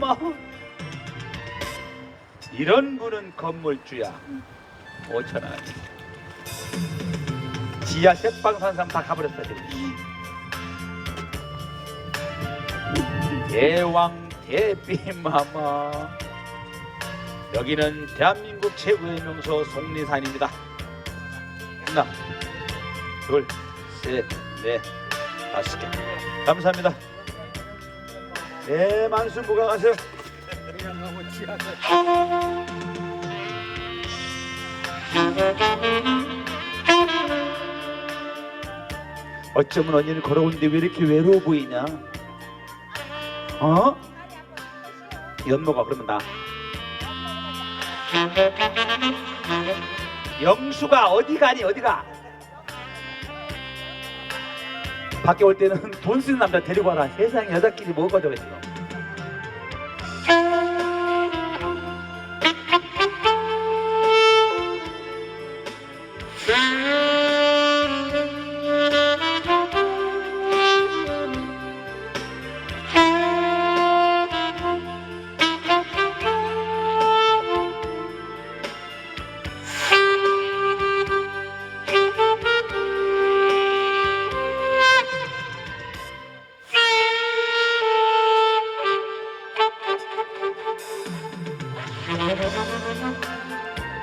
마마. 이런 분은 건물주야. 5천원. 지하 색방산삼 다 가버렸어 지금. 대왕 대비마마. 여기는 대한민국 최고의 명소 속리산입니다. 하나, 둘, 셋, 넷, 5개. 감사합니다. 네, 만수무강하세요. 어쩌면 언니는 걸어오는데 왜 이렇게 외로워 보이냐? 어? 연모가 그러면 나. 영수가 어디 가니 어디가? 밖에 올 때는 돈 쓰는 남자 데리고 와라. 세상에 여자끼리 뭐 가져가 지금.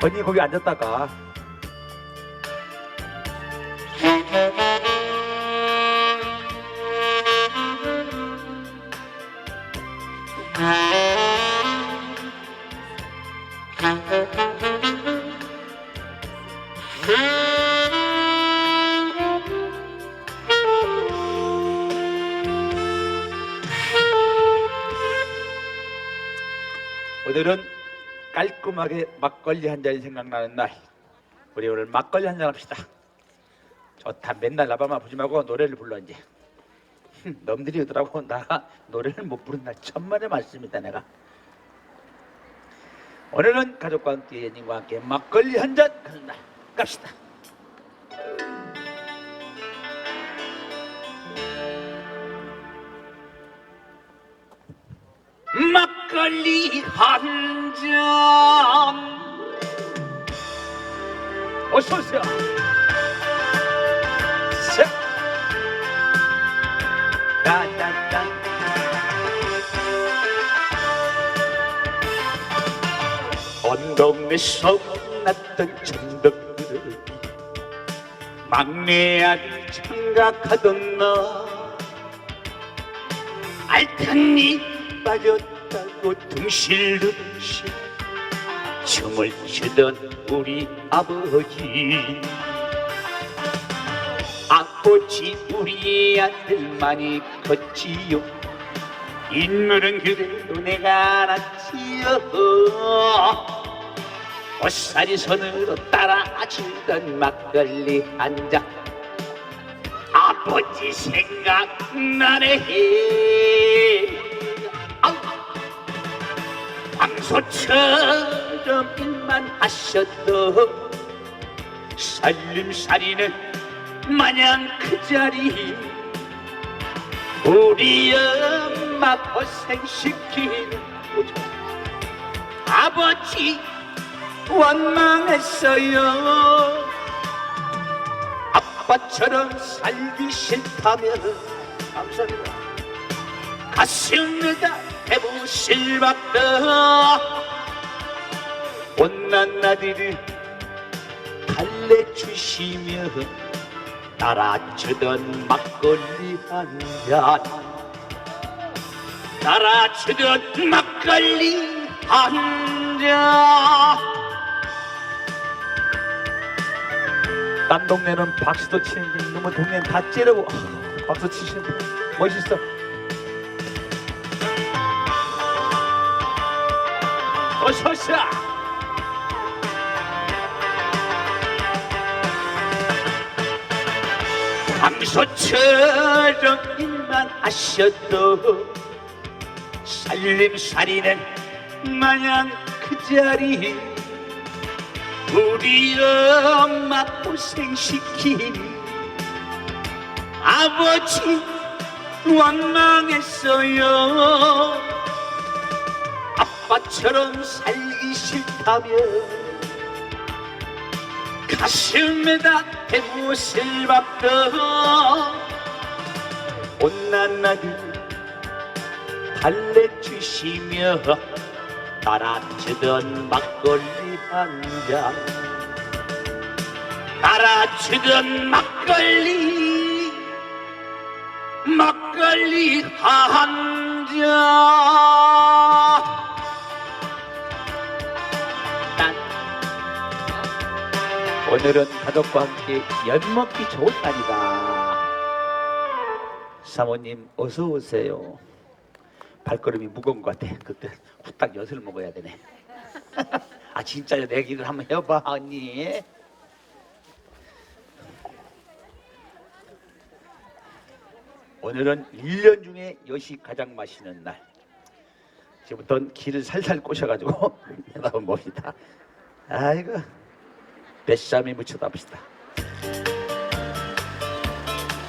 언니 거기 앉았다가 오늘은 깔끔하게 막걸리 한 잔이 생각나는 날. 우리 오늘 막걸리 한 잔 합시다. 좋다. 맨날 나발만 보지 말고 노래를 불러 이제. 놈들이 오더라고. 나 노래를 못 부른 날 천만의 말씀이다 내가. 오늘은 가족과 함께 예님과 함께 막걸리 한 잔 하는 날. 갑시다. 막걸리 한 잔. 어서 오세요. 셋. 따따따. 온 동네에서 났던 천덕들이 막내 아들 생각하던 나. 알탕니 빠졌다고 둥실둥실 춤을 추던 우리 아버지. 아버지 우리 아들 많이 컸지요. 인물은 그래도 내가 알았지요. 옷살이 손으로 따라주던 막걸리 한 잔. 아버지 생각나네. 황소처럼 일만 하셔도 살림살이는 마냥 그 자리. 우리 엄마 고생시키는 아버지 원망했어요. 아빠처럼 살기 싫다면 감사합니다. 가슴에다 해보실 박다. 못난 아들을 달래주시며 따라주던 막걸리 한 잔. 따라주던 막걸리 한 잔. 딴 동네는 박수도 치는데 이놈의 동네는 다 찌르고 박수 치시는 분 멋있어. 어서오세요. 황소처럼 일만 하셔도 살림살이는 마냥 그 자리. 우리 엄마 고생시킨 아버지 원망했어요. 아빠처럼 살기 싫다며 가슴에다 대못을 박던 온난 나를 달래주시며 따라주던 막걸리 한잔 따라주던 막걸리 한잔 오늘은 가족과 함께 엿먹기 좋은 날이다. 사모님 어서 오세요. 발걸음이 무거운 것 같아. 그때 후딱 엿을 먹어야 되네. 아 진짜요? 내기를 한번 해봐 언니. 오늘은 1년 중에 엿이 가장 맛있는 날. 지금부터는 기를 살살 꼬셔가지고 나온 봅니다. 아이고 뱃삼이 묻혀다 봅시다.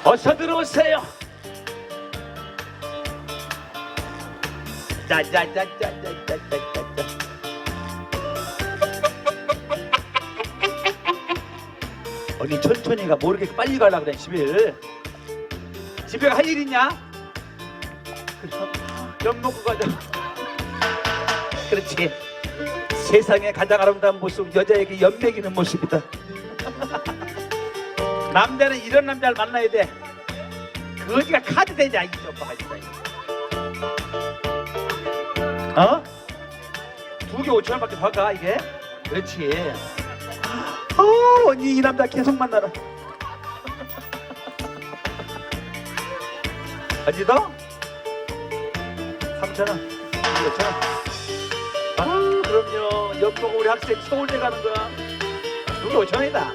어서 들어오세요. 짜자자자자자자자. 언니 천천히가 뭐 이렇게 빨리 가려고 그래. 집에 할 일 있냐? 엿 먹고 가자. 그렇지. 세상에 가장 아름다운 모습 여자에게 엿 먹이는 모습이다. 남자는 이런 남자를 만나야 돼. 거지가 카드 되냐 이 오빠가 진짜. 어? 2개 5,000원밖에 더 가 이게? 그렇지. 언니 이 남자 계속 만나라. 언니 더? 3,000원 5,000원. 그럼요. 옆보고 우리 학생 서울대 가는 거야. 2개 5,000원이다.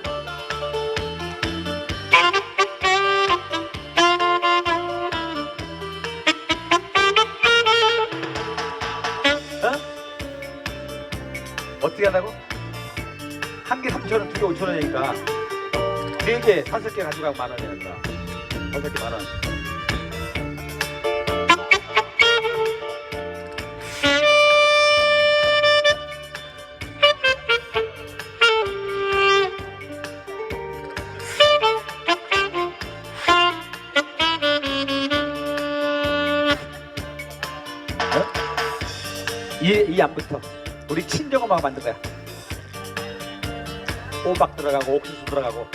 어떻게 하라고? 한 개 3,000원, 2개 5,000원이니까 4개, 5개 가져가고 만원이란다. 5개 만원. 이 안부터 우리 친정엄마가 만든 거야. 호박 들어가고 옥수수 들어가고.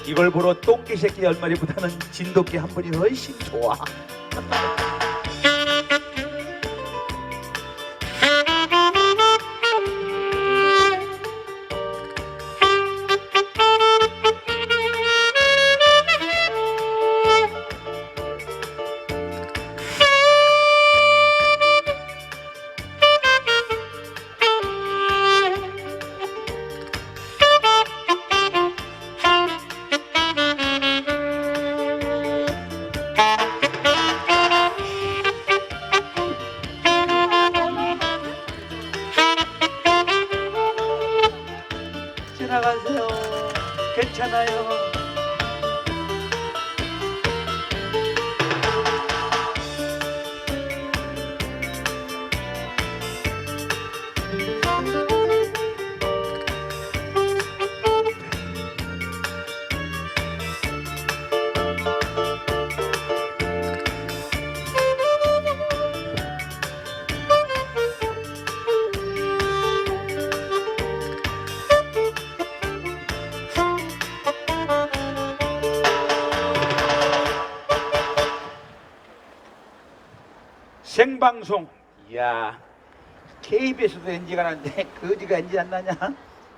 이걸 보러 똥개 새끼 10마리보다는 진돗개 한 번이 훨씬 좋아. 지나가세요. 괜찮아요. 생방송. 이야 KBS도 NG가 나는데 거지가 NG 안 나냐?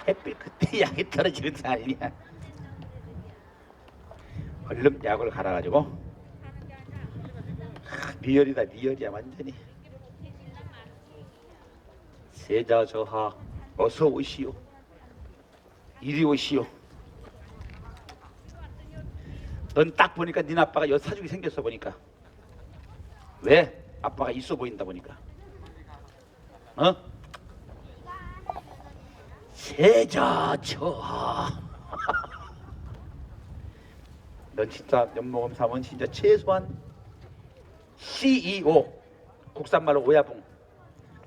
햇빛 그때 약이 떨어지는 거 아니냐? 얼른 약을 갈아가지고 리얼이다. 리얼이야 완전히. 세자저하 어서 오시오. 이리 오시오. 넌 딱 보니까 네 아빠가 여 사주기 생겼어 보니까. 왜? 아빠가 있어 보인다 보니까. 어? 세자처하. 넌 진짜 연모금 사원 진짜 최소한 CEO, 국산말로 오야붕.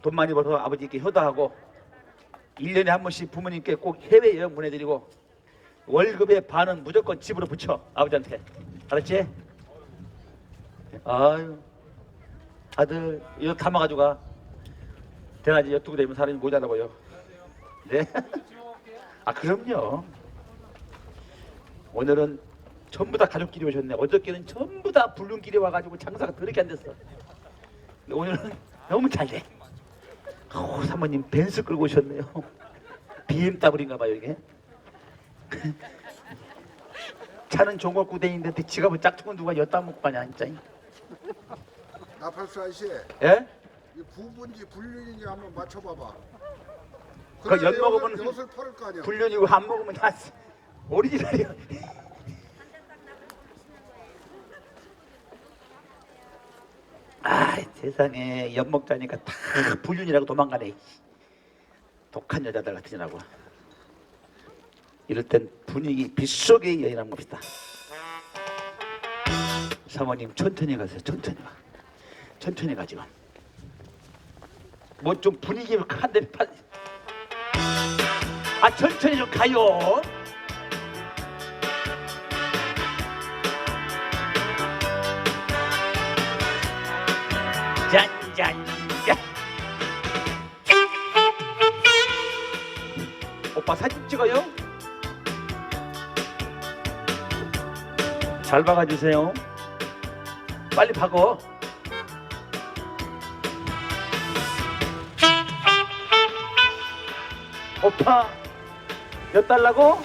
돈 많이 벌어서 아버지께 효도하고 1년에 한 번씩 부모님께 꼭 해외여행 보내드리고 월급의 반은 무조건 집으로 붙여 아버지한테. 알았지? 아유 아들 이거 담아가지고 가. 대낮에 엿두고 되면 사람이 모자라고요. 네? 아 그럼요. 오늘은 전부 다 가족끼리 오셨네. 어저께는 전부 다 불륜끼리 와가지고 장사가 더럽게 안 됐어. 근데 오늘은 너무 잘 돼. 사모님 벤츠 끌고 오셨네요. BMW인가 봐요 이게. 차는 종골구댕인데 지갑은 짝퉁은 누가 엿다 먹고 가냐 진짜. 나팔수 아저씨, 예? 이 부부인지 불륜인지 한번 맞춰봐봐. 그 엿 먹으면 엿을 팔을 거 아니야. 불륜이고 안 먹으면 다 오리지널이야. 아 세상에 엿 먹자니까 다 불륜이라고 도망가네. 독한 여자들 같으냐고. 이럴 땐 분위기 빗속의 여인 한번 봅시다. 사모님 천천히 가세요. 천천히 가. 천천히 가지고. 뭐 좀 분위기 한데 아 천천히 좀 가요. 짠짠짠. 오빠 사진 찍어요? 잘 박아주세요. 빨리 박어. 오빠 몇 달라고?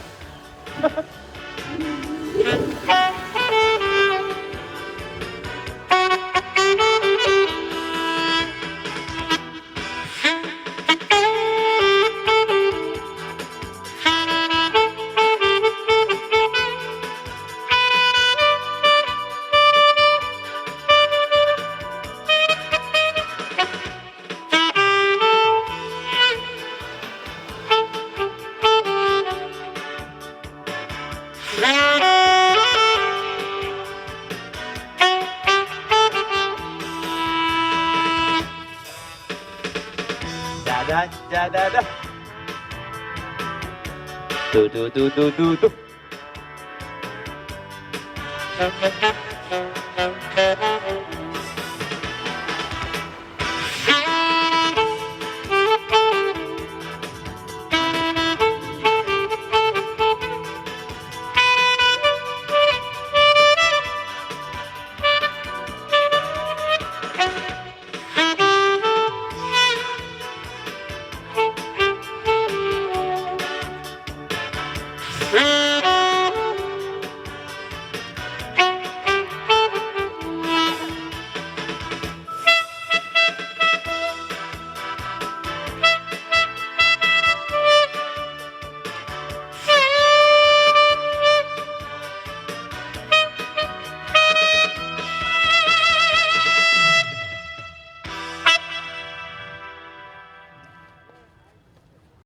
짜다짜다다 두두두두두두